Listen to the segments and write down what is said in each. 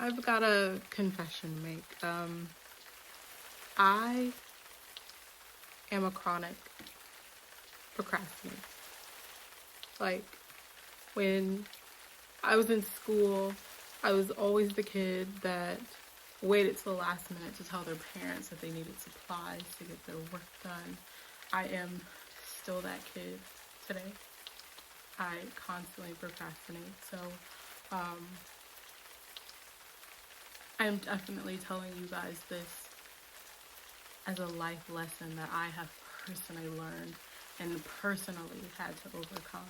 I've got a confession to make. I am a chronic procrastinator. Like, when I was in school, I was always the kid that waited till the last minute to tell their parents that they needed supplies to get their work done. I am still that kid today. I constantly procrastinate. So, I'm definitely telling you guys this as a life lesson that I have personally learned and personally had to overcome.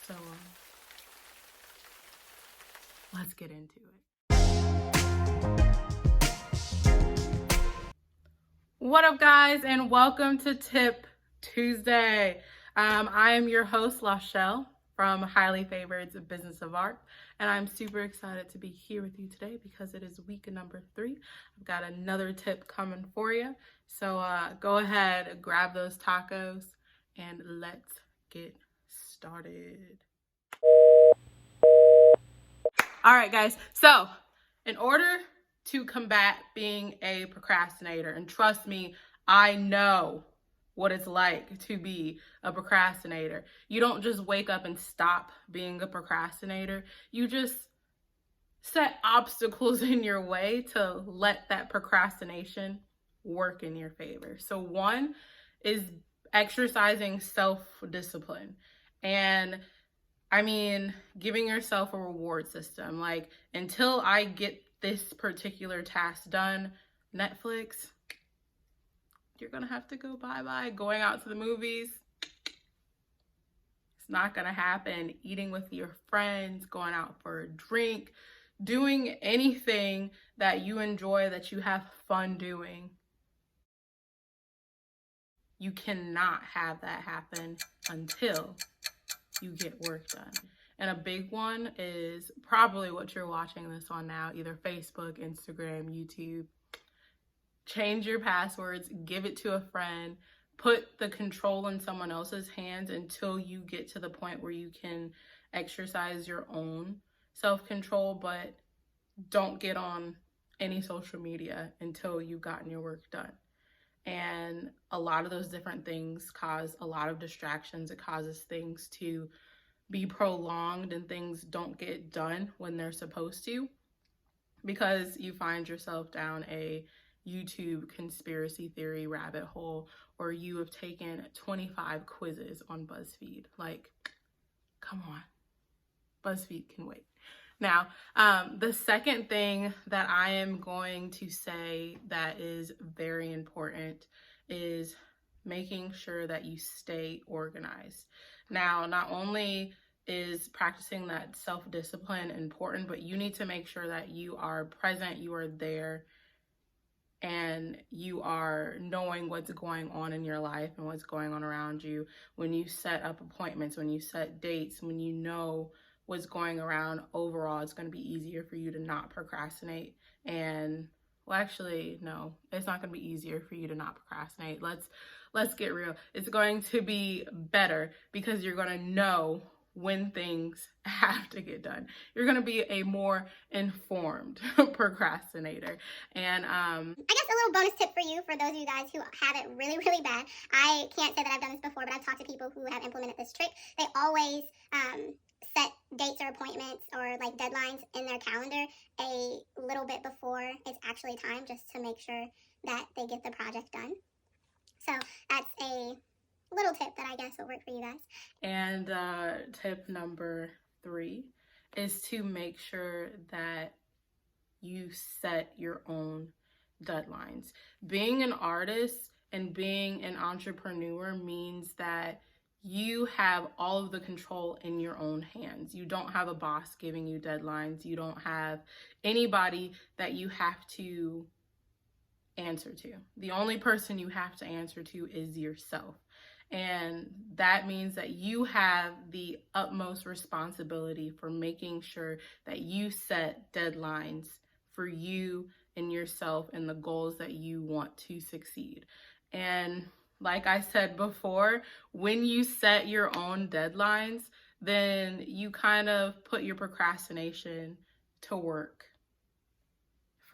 So let's get into it. What up, guys, and welcome to Tip Tuesday. I am your host, Lachelle, from Highly Favored's Business of Art, and I'm super excited to be here with you today because it is week number 3. I've got another tip coming for you, so go ahead, grab those tacos, and let's get started. All right, guys, so in order to combat being a procrastinator, and trust me, I know what it's like to be a procrastinator. You don't just wake up and stop being a procrastinator. You just set obstacles in your way to let that procrastination work in your favor. So one is exercising self-discipline. And I mean, giving yourself a reward system. Like, until I get this particular task done, Netflix, you're gonna have to go bye-bye. Going out to the movies, it's not gonna happen. Eating with your friends, going out for a drink, doing anything that you enjoy, that you have fun doing. You cannot have that happen until you get work done. And a big one is probably what you're watching this on now, either Facebook, Instagram, YouTube. Change your passwords, give it to a friend, put the control in someone else's hands until you get to the point where you can exercise your own self-control, but don't get on any social media until you've gotten your work done. And a lot of those different things cause a lot of distractions. It causes things to be prolonged and things don't get done when they're supposed to, because you find yourself down a YouTube conspiracy theory rabbit hole, or you have taken 25 quizzes on BuzzFeed. Like, come on, BuzzFeed can wait. Now, the second thing that I am going to say that is very important is making sure that you stay organized. Now, not only is practicing that self-discipline important, but you need to make sure that you are present, you are there, and you are knowing what's going on in your life and what's going on around you. When you set up appointments, when you set dates, when you know what's going around overall, it's going to be easier for you to not procrastinate. And well, actually, no, it's not going to be easier for you to not procrastinate. Let's get real. It's going to be better because you're going to know when things have to get done. You're going to be a more informed procrastinator. And I guess a little bonus tip for you, for those of you guys who have it really, really bad. I can't say that I've done this before, but I've talked to people who have implemented this trick. They always set dates or appointments or like deadlines in their calendar a little bit before it's actually time, just to make sure that they get the project done. So that's a little tip that I guess will work for you guys. And tip number 3 is to make sure that you set your own deadlines. Being an artist and being an entrepreneur means that you have all of the control in your own hands. You don't have a boss giving you deadlines. You don't have anybody that you have to answer to. The only person you have to answer to is yourself. And that means that you have the utmost responsibility for making sure that you set deadlines for you and yourself and the goals that you want to succeed. And like I said before, when you set your own deadlines, then you kind of put your procrastination to work.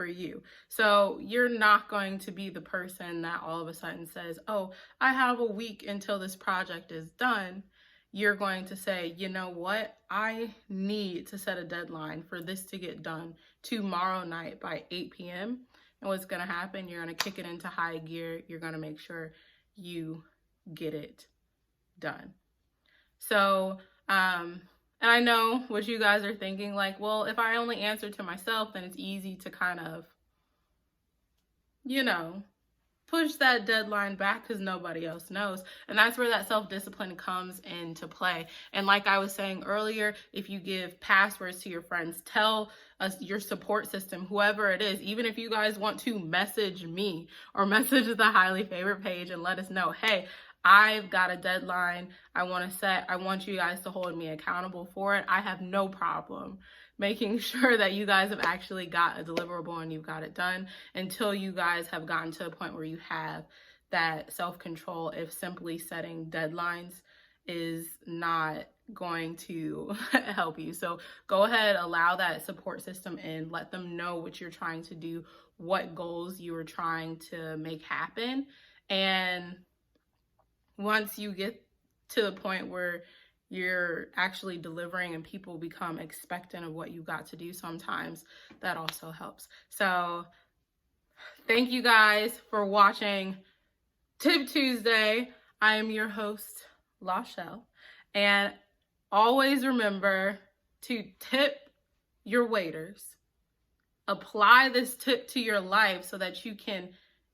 for you. So you're not going to be the person that all of a sudden says, oh, I have a week until this project is done. You're going to say, you know what? I need to set a deadline for this to get done tomorrow night by 8 p.m. And what's going to happen? You're going to kick it into high gear. You're going to make sure you get it done. So, and I know what you guys are thinking, like, well, if I only answer to myself, then it's easy to kind of, push that deadline back because nobody else knows. And that's where that self-discipline comes into play. And like I was saying earlier, if you give passwords to your friends, tell us your support system, whoever it is, even if you guys want to message me or message the Highly Favored page and let us know, hey, I've got a deadline I want to set. I want you guys to hold me accountable for it. I have no problem making sure that you guys have actually got a deliverable and you've got it done until you guys have gotten to a point where you have that self-control. If simply setting deadlines is not going to help you. So go ahead, allow that support system in, let them know what you're trying to do, what goals you are trying to make happen. And once you get to the point where you're actually delivering and people become expectant of what you got to do, sometimes that also helps. So thank you guys for watching Tip Tuesday. I am your host, Lachelle, and always remember to tip your waiters. Apply this tip to your life so that you can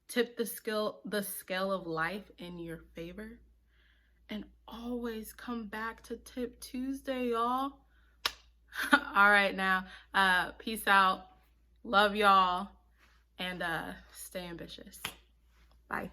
tip the scale of life in your favor. And always come back to Tip Tuesday, y'all. All right, now, peace out. Love y'all. And stay ambitious. Bye.